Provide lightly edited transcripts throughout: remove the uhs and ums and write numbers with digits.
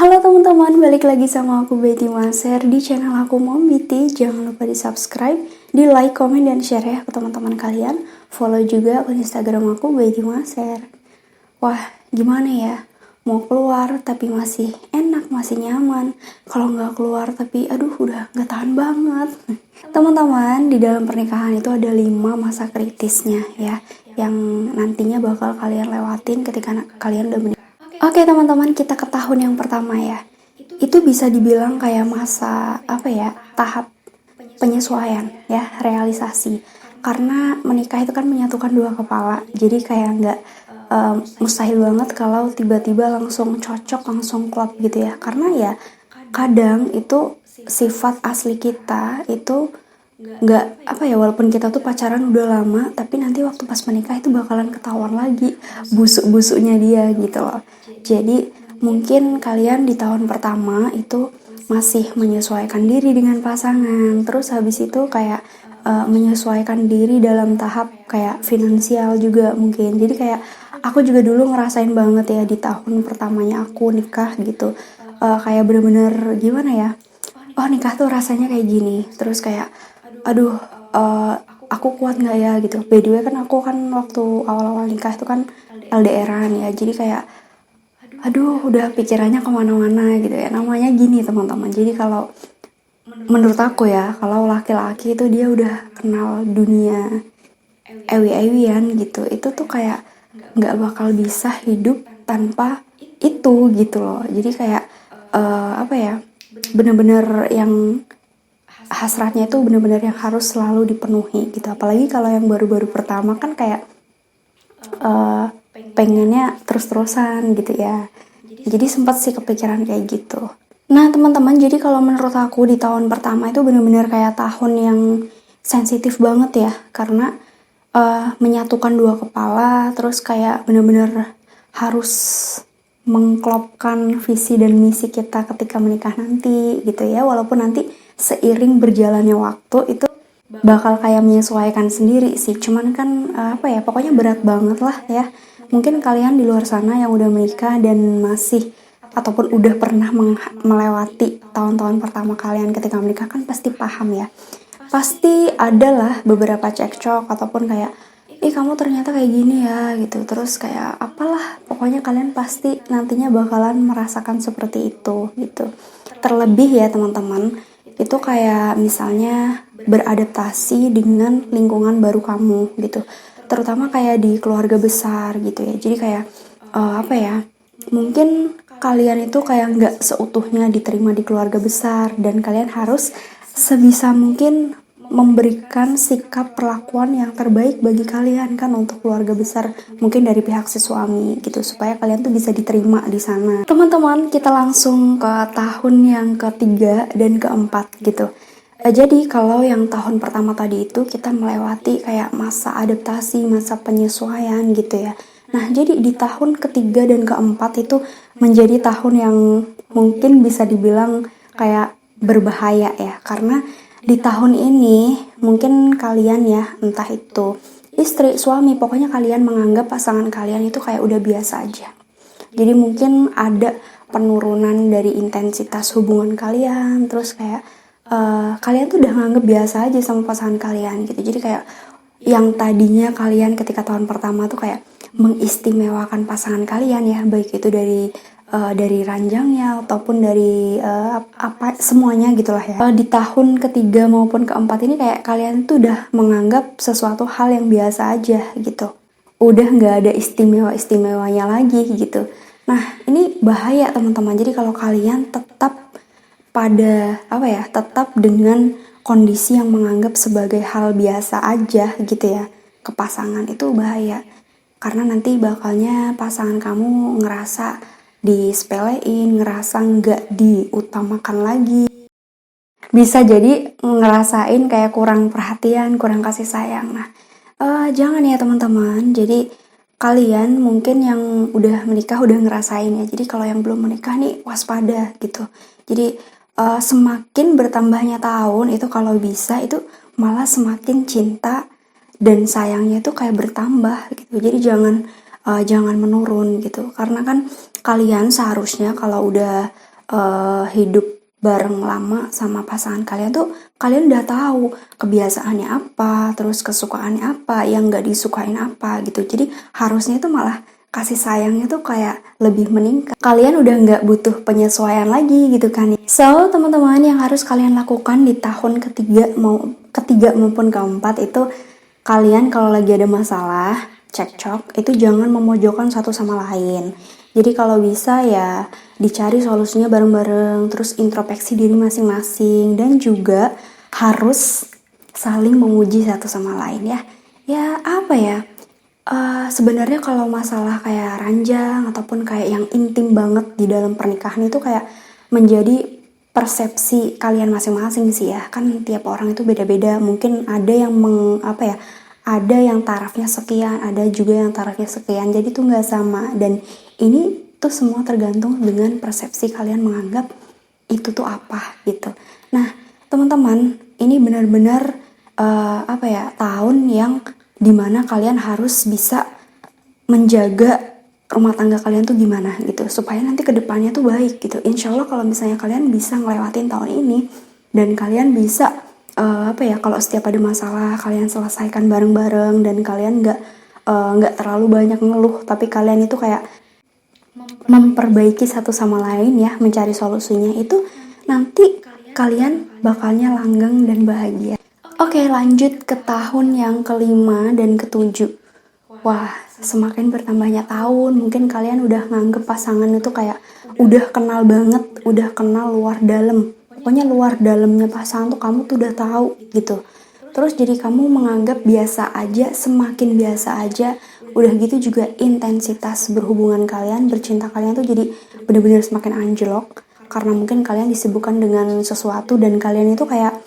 Halo teman-teman, balik lagi sama aku Betty Maser di channel aku Mom Betty. Jangan lupa di subscribe, di like, komen, dan share ya ke teman-teman kalian. Follow juga akun Instagram aku Betty Maser. Wah, gimana ya? Mau keluar tapi masih enak, masih nyaman. Kalau nggak keluar tapi aduh udah nggak tahan banget. Teman-teman, di dalam pernikahan itu ada 5 masa kritisnya ya, yang nantinya bakal kalian lewatin ketika kalian udah menikah. Oke teman-teman, kita ke tahun yang pertama ya. Itu bisa dibilang kayak masa tahap penyesuaian ya, realisasi. Karena menikah itu kan menyatukan dua kepala. Jadi kayak nggak mustahil banget kalau tiba-tiba langsung cocok, langsung klop gitu ya. Karena ya kadang itu sifat asli kita itu nggak walaupun kita tuh pacaran udah lama, tapi nanti waktu pas menikah itu bakalan ketahuan lagi busuk-busuknya dia gitu loh. Jadi mungkin kalian di tahun pertama itu masih menyesuaikan diri dengan pasangan, terus habis itu kayak menyesuaikan diri dalam tahap kayak finansial juga mungkin. Jadi kayak aku juga dulu ngerasain banget ya di tahun pertamanya aku nikah gitu. Kayak bener-bener gimana ya, oh nikah tuh rasanya kayak gini, terus kayak aduh, aku kuat nggak ya gitu. By the way kan aku kan waktu awal-awal nikah itu kan LDRan ya, jadi kayak aduh udah pikirannya kemana-mana gitu ya. Namanya gini teman-teman, jadi kalau menurut aku ya, kalau laki-laki itu dia udah kenal dunia ewi-ewian gitu, itu tuh kayak nggak bakal bisa hidup tanpa itu gitu loh. Jadi kayak bener-bener yang hasratnya itu benar-benar yang harus selalu dipenuhi gitu. Apalagi kalau yang baru-baru pertama kan kayak pengennya terus-terusan gitu ya. Jadi sempat sih kepikiran kayak gitu. Nah teman-teman, jadi kalau menurut aku di tahun pertama itu benar-benar kayak tahun yang sensitif banget ya, karena menyatukan dua kepala, terus kayak benar-benar harus mengklopkan visi dan misi kita ketika menikah nanti gitu ya. Walaupun nanti seiring berjalannya waktu itu bakal kayak menyesuaikan sendiri sih, cuman kan pokoknya berat banget lah ya. Mungkin kalian di luar sana yang udah menikah dan masih ataupun udah pernah melewati tahun-tahun pertama kalian ketika menikah kan pasti paham ya. Pasti adalah beberapa cekcok ataupun kayak kamu ternyata kayak gini ya gitu, terus kayak apalah, pokoknya kalian pasti nantinya bakalan merasakan seperti itu gitu. Terlebih ya teman-teman, itu kayak misalnya beradaptasi dengan lingkungan baru kamu gitu, terutama kayak di keluarga besar gitu ya. Jadi kayak mungkin kalian itu kayak nggak seutuhnya diterima di keluarga besar, dan kalian harus sebisa mungkin memberikan sikap perlakuan yang terbaik bagi kalian kan untuk keluarga besar, mungkin dari pihak si suami gitu, supaya kalian tuh bisa diterima di sana. Teman-teman, kita langsung ke tahun yang ketiga dan keempat gitu. Jadi kalau yang tahun pertama tadi itu kita melewati kayak masa adaptasi, masa penyesuaian gitu ya. Nah jadi di tahun ketiga dan keempat itu menjadi tahun yang mungkin bisa dibilang kayak berbahaya ya, karena di tahun ini mungkin kalian ya, entah itu istri, suami, pokoknya kalian menganggap pasangan kalian itu kayak udah biasa aja. Jadi mungkin ada penurunan dari intensitas hubungan kalian, terus kayak kalian tuh udah nganggap biasa aja sama pasangan kalian gitu. Jadi kayak yang tadinya kalian ketika tahun pertama tuh kayak mengistimewakan pasangan kalian ya, baik itu dari ranjangnya ataupun dari semuanya gitulah ya. Di tahun ketiga maupun keempat ini kayak kalian tuh udah menganggap sesuatu hal yang biasa aja gitu. Udah nggak ada istimewa-istimewanya lagi gitu. Nah ini bahaya teman-teman. Jadi kalau kalian tetap tetap dengan kondisi yang menganggap sebagai hal biasa aja gitu ya ke pasangan, itu bahaya. Karena nanti bakalnya pasangan kamu ngerasa disepelein, ngerasa nggak diutamakan lagi. Bisa jadi ngerasain kayak kurang perhatian, kurang kasih sayang. Nah, jangan ya teman-teman. Jadi kalian mungkin yang udah menikah udah ngerasain ya. Jadi kalau yang belum menikah nih waspada gitu. Jadi semakin bertambahnya tahun itu kalau bisa itu malah semakin cinta dan sayangnya itu kayak bertambah gitu. Jadi jangan menurun gitu, karena kan kalian seharusnya kalau udah hidup bareng lama sama pasangan kalian tuh kalian udah tahu kebiasaannya apa, terus kesukaannya apa, yang nggak disukain apa gitu. Jadi harusnya itu malah kasih sayangnya tuh kayak lebih meningkat. Kalian udah nggak butuh penyesuaian lagi gitu kan. So teman-teman, yang harus kalian lakukan di tahun ketiga maupun keempat itu, kalian kalau lagi ada masalah cekcok itu jangan memojokkan satu sama lain. Jadi kalau bisa ya dicari solusinya bareng-bareng, terus introspeksi diri masing-masing, dan juga harus saling memuji satu sama lain ya. Ya apa ya, sebenarnya kalau masalah kayak ranjang ataupun kayak yang intim banget di dalam pernikahan itu kayak menjadi persepsi kalian masing-masing sih ya. Kan tiap orang itu beda-beda, mungkin ada yang ada yang tarafnya sekian, ada juga yang tarafnya sekian, jadi tuh nggak sama. Dan ini tuh semua tergantung dengan persepsi kalian menganggap itu tuh apa gitu. Nah teman-teman, ini benar-benar tahun yang dimana kalian harus bisa menjaga rumah tangga kalian tuh gimana gitu, supaya nanti kedepannya tuh baik gitu. Insya Allah kalau misalnya kalian bisa ngelewatin tahun ini dan kalian bisa kalau setiap ada masalah kalian selesaikan bareng-bareng, dan kalian nggak terlalu banyak ngeluh, tapi kalian itu kayak memperbaiki satu sama lain ya, mencari solusinya, itu nanti kalian bakalnya langgeng dan bahagia. Oke, lanjut ke tahun yang kelima dan ketujuh. Wah, semakin bertambahnya tahun, mungkin kalian udah nganggep pasangan itu kayak udah kenal banget, udah kenal luar dalam. Pokoknya luar dalamnya pasangan tuh kamu tuh udah tahu gitu. Terus jadi kamu menganggap biasa aja, semakin biasa aja. Udah gitu juga intensitas berhubungan kalian, bercinta kalian tuh jadi bener-bener semakin anjlok. Karena mungkin kalian disibukkan dengan sesuatu dan kalian itu kayak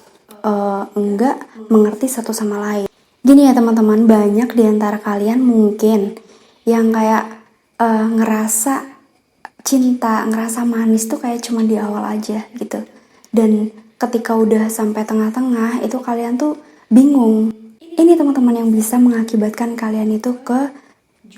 enggak mengerti satu sama lain. Gini ya teman-teman, banyak diantara kalian mungkin yang kayak ngerasa cinta, ngerasa manis tuh kayak cuma di awal aja gitu. Dan ketika udah sampai tengah-tengah itu kalian tuh bingung. Ini teman-teman yang bisa mengakibatkan kalian itu ke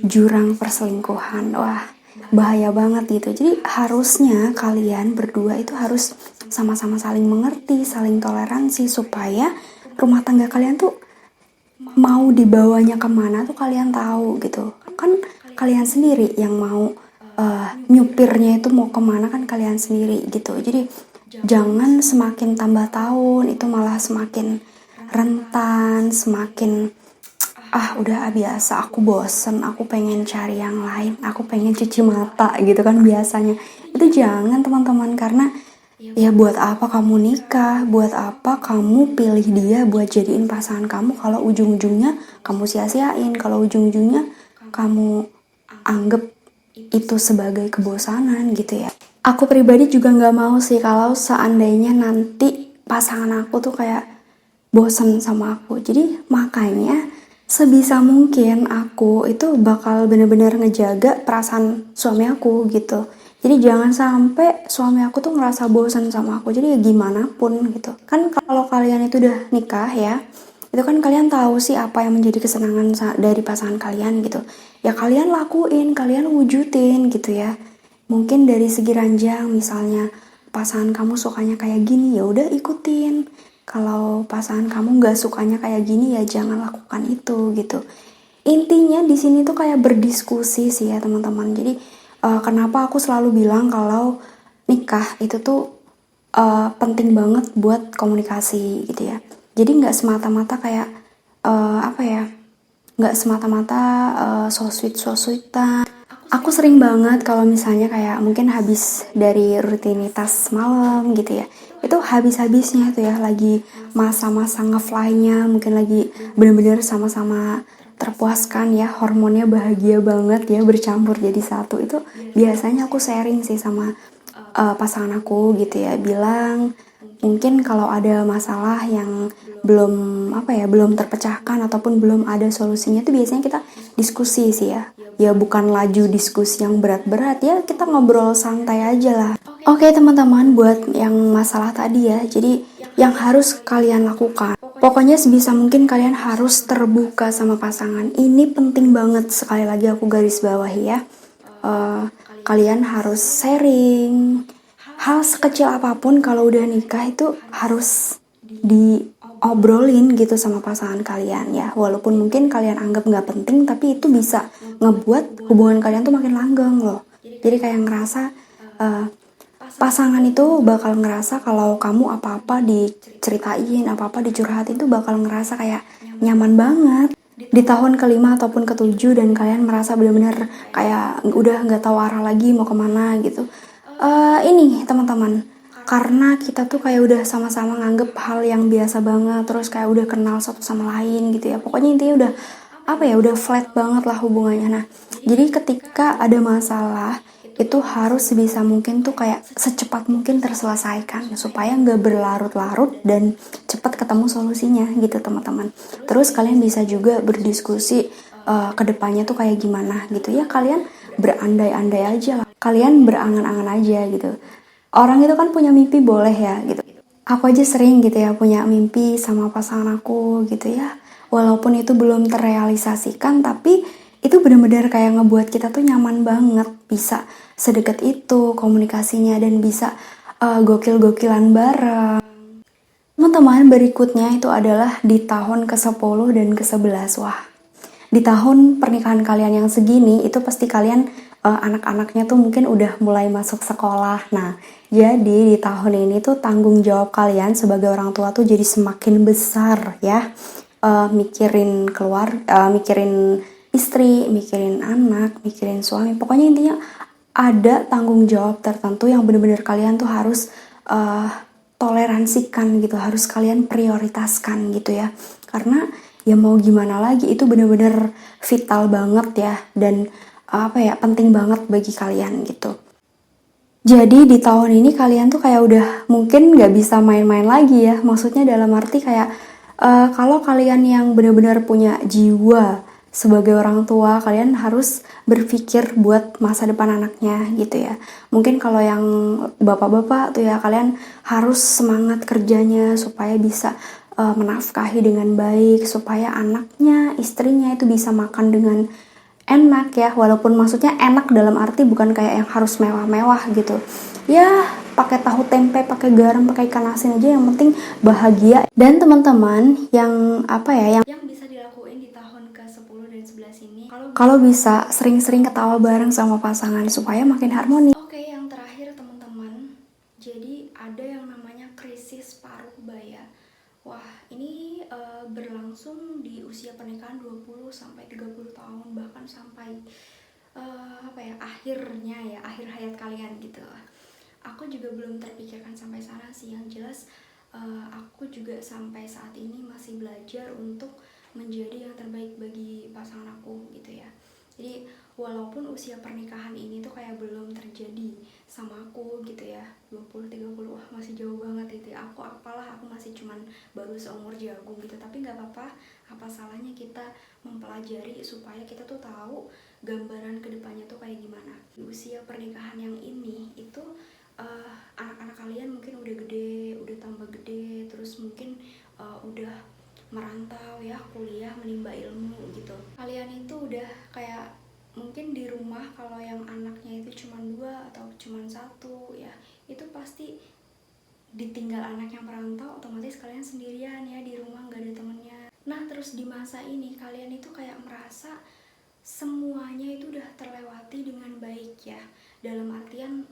jurang perselingkuhan. Wah, bahaya banget gitu. Jadi harusnya kalian berdua itu harus sama-sama saling mengerti, saling toleransi, supaya rumah tangga kalian tuh mau dibawanya kemana tuh kalian tahu gitu. Kan kalian sendiri yang mau nyupirnya itu mau kemana, kan kalian sendiri gitu. Jadi jangan semakin tambah tahun itu malah semakin rentan, semakin udah biasa, aku bosen, aku pengen cari yang lain, aku pengen cuci mata gitu kan biasanya. Itu jangan teman-teman, karena ya buat apa kamu nikah, buat apa kamu pilih dia buat jadiin pasangan kamu kalau ujung-ujungnya kamu sia-siain, kalau ujung-ujungnya kamu anggap itu sebagai kebosanan gitu ya. Aku pribadi juga nggak mau sih kalau seandainya nanti pasangan aku tuh kayak bosen sama aku. Jadi makanya sebisa mungkin aku itu bakal bener-bener ngejaga perasaan suami aku gitu. Jadi jangan sampai suami aku tuh ngerasa bosan sama aku. Jadi ya gimana pun gitu. Kan kalau kalian itu udah nikah ya, itu kan kalian tahu sih apa yang menjadi kesenangan dari pasangan kalian gitu. Ya kalian lakuin, kalian wujudin gitu ya. Mungkin dari segi ranjang, misalnya pasangan kamu sukanya kayak gini, ya udah ikutin. Kalau pasangan kamu nggak sukanya kayak gini, ya jangan lakukan itu gitu. Intinya di sini tuh kayak berdiskusi sih ya teman-teman. Jadi kenapa aku selalu bilang kalau nikah itu tuh penting banget buat komunikasi gitu ya. Jadi nggak semata-mata kayak nggak semata-mata so sweet-sweetan. Aku sering banget kalau misalnya kayak mungkin habis dari rutinitas malam gitu ya, itu habis-habisnya tuh ya lagi masa-masa ngefly-nya, mungkin lagi bener-bener sama-sama terpuaskan ya, hormonnya bahagia banget ya, bercampur jadi satu. Itu biasanya aku sharing sih sama pasangan aku gitu ya, bilang mungkin kalau ada masalah yang belum terpecahkan ataupun belum ada solusinya, tuh biasanya kita diskusi sih ya bukan laju diskusi yang berat-berat ya, kita ngobrol santai aja lah. Oke teman-teman, buat yang masalah tadi ya, jadi yang harus kalian lakukan, pokoknya sebisa mungkin kalian harus terbuka sama pasangan. Ini penting banget, sekali lagi aku garis bawahi ya. Kalian harus sharing, hal sekecil apapun kalau udah nikah itu harus diobrolin gitu sama pasangan kalian ya. Walaupun mungkin kalian anggap nggak penting, tapi itu bisa ngebuat hubungan kalian tuh makin langgeng loh. Jadi kayak ngerasa pasangan itu bakal ngerasa kalau kamu apa-apa diceritain, apa-apa dicurhatin tuh bakal ngerasa kayak nyaman banget di tahun kelima ataupun ketujuh, dan kalian merasa benar-benar kayak udah nggak tahu arah lagi mau kemana gitu. Ini teman-teman, karena kita tuh kayak udah sama-sama nganggep hal yang biasa banget, terus kayak udah kenal satu sama lain gitu ya. Pokoknya intinya udah udah flat banget lah hubungannya. Nah, jadi ketika ada masalah itu harus sebisa mungkin tuh kayak secepat mungkin terselesaikan supaya nggak berlarut-larut dan cepat ketemu solusinya gitu teman-teman. Terus kalian bisa juga berdiskusi ke depannya tuh kayak gimana gitu ya. Kalian berandai-andai aja lah, kalian berangan-angan aja gitu. Orang itu kan punya mimpi boleh ya gitu. Aku aja sering gitu ya punya mimpi sama pasangan aku gitu ya. Walaupun itu belum terrealisasikan, tapi itu benar-benar kayak ngebuat kita tuh nyaman banget, bisa sedekat itu komunikasinya dan bisa gokil-gokilan bareng. Teman-teman, berikutnya itu adalah di tahun ke-10 dan ke-11. Wah, di tahun pernikahan kalian yang segini itu pasti kalian anak-anaknya tuh mungkin udah mulai masuk sekolah. Nah, jadi di tahun ini tuh tanggung jawab kalian sebagai orang tua tuh jadi semakin besar ya. Mikirin istri, mikirin anak, mikirin suami. Pokoknya intinya ada tanggung jawab tertentu yang benar-benar kalian tuh harus toleransikan gitu, harus kalian prioritaskan gitu ya. Karena ya mau gimana lagi, itu benar-benar vital banget ya, dan penting banget bagi kalian gitu. Jadi di tahun ini kalian tuh kayak udah mungkin gak bisa main-main lagi ya. Maksudnya dalam arti kayak kalau kalian yang benar-benar punya jiwa sebagai orang tua, kalian harus berpikir buat masa depan anaknya gitu ya. Mungkin kalau yang bapak-bapak tuh ya, kalian harus semangat kerjanya supaya bisa menafkahi dengan baik, supaya anaknya, istrinya itu bisa makan dengan enak ya. Walaupun maksudnya enak dalam arti bukan kayak yang harus mewah-mewah gitu ya, pakai tahu tempe, pakai garam, pakai ikan asin aja, yang penting bahagia. Dan teman-teman, yang yang bisa dilakuin di tahun ke-10 dan 11 ini, kalau bisa sering-sering ketawa bareng sama pasangan supaya makin harmoni. Oke, yang terakhir teman-teman, jadi ada yang namanya krisis paruh baya. Wah, ini berlangsung di usia pernikahan 20 sampai 30 tahun, bahkan sampai akhir hayat kalian gitu. Aku juga belum terpikirkan sampai sana sih. Yang jelas aku juga sampai saat ini masih belajar untuk menjadi yang terbaik bagi pasangan aku gitu ya. Jadi walaupun usia pernikahan ini tuh kayak belum terjadi sama aku gitu ya, 20-30, wah masih jauh banget itu ya. Aku masih cuman baru seumur jagung gitu. Tapi gak apa-apa, apa salahnya kita mempelajari supaya kita tuh tahu gambaran kedepannya tuh kayak gimana. Di usia pernikahan yang ini itu anak-anak kalian mungkin udah gede, udah tambah gede, terus mungkin udah merantau ya, kuliah, menimba ilmu gitu. Kalian itu udah kayak mungkin di rumah, kalau yang anaknya itu cuma 2 atau cuma 1 ya, itu pasti ditinggal anak yang merantau, otomatis kalian sendirian ya di rumah, gak ada temennya. Nah, terus di masa ini kalian itu kayak merasa semuanya itu udah terlewati dengan baik ya. Dalam artian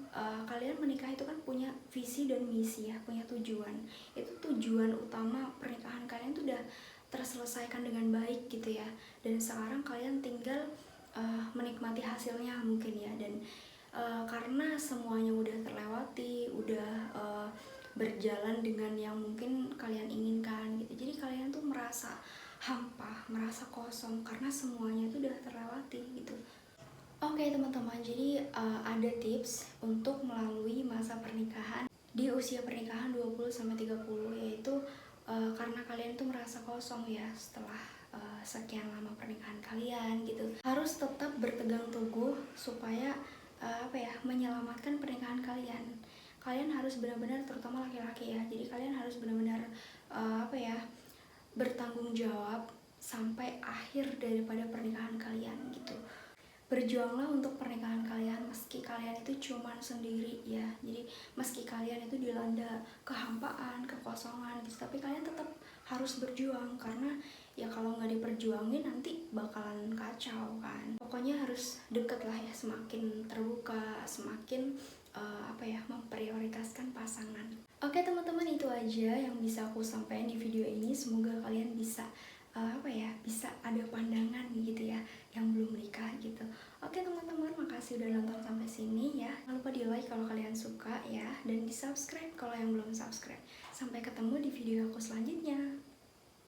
kalian menikah itu kan punya visi dan misi ya, punya tujuan. Itu tujuan utama pernikahan kalian itu udah terselesaikan dengan baik gitu ya. Dan sekarang kalian tinggal menikmati hasilnya mungkin ya. Dan karena semuanya udah terlewati, udah berjalan dengan yang mungkin kalian inginkan gitu. Jadi kalian tuh merasa hampa, merasa kosong karena semuanya itu udah terlewati gitu. Oke teman-teman, jadi ada tips untuk melalui masa pernikahan di usia pernikahan 20-30, yaitu karena kalian tuh merasa kosong ya setelah sekian lama pernikahan kalian gitu. Harus tetap berpegang teguh supaya menyelamatkan pernikahan kalian. Kalian harus benar-benar, terutama laki-laki ya, jadi kalian harus benar-benar bertanggung jawab sampai akhir daripada pernikahan kalian gitu. berjuanglah untuk pernikahan kalian meski kalian itu cuman sendiri ya. Jadi meski kalian itu dilanda kehampaan, kekosongan gitu, tapi kalian tetap harus berjuang, karena ya kalau nggak diperjuangin nanti bakalan kacau kan. Pokoknya harus deket lah ya, semakin terbuka, semakin memprioritaskan pasangan. Oke teman-teman, itu aja yang bisa aku sampaikan di video ini. Semoga kalian bisa bisa ada pandangan gitu ya yang belum menikah gitu. Oke teman-teman, makasih udah nonton sampai sini ya. Jangan lupa di like kalau kalian suka ya, dan di subscribe kalau yang belum subscribe. Sampai ketemu di video aku selanjutnya.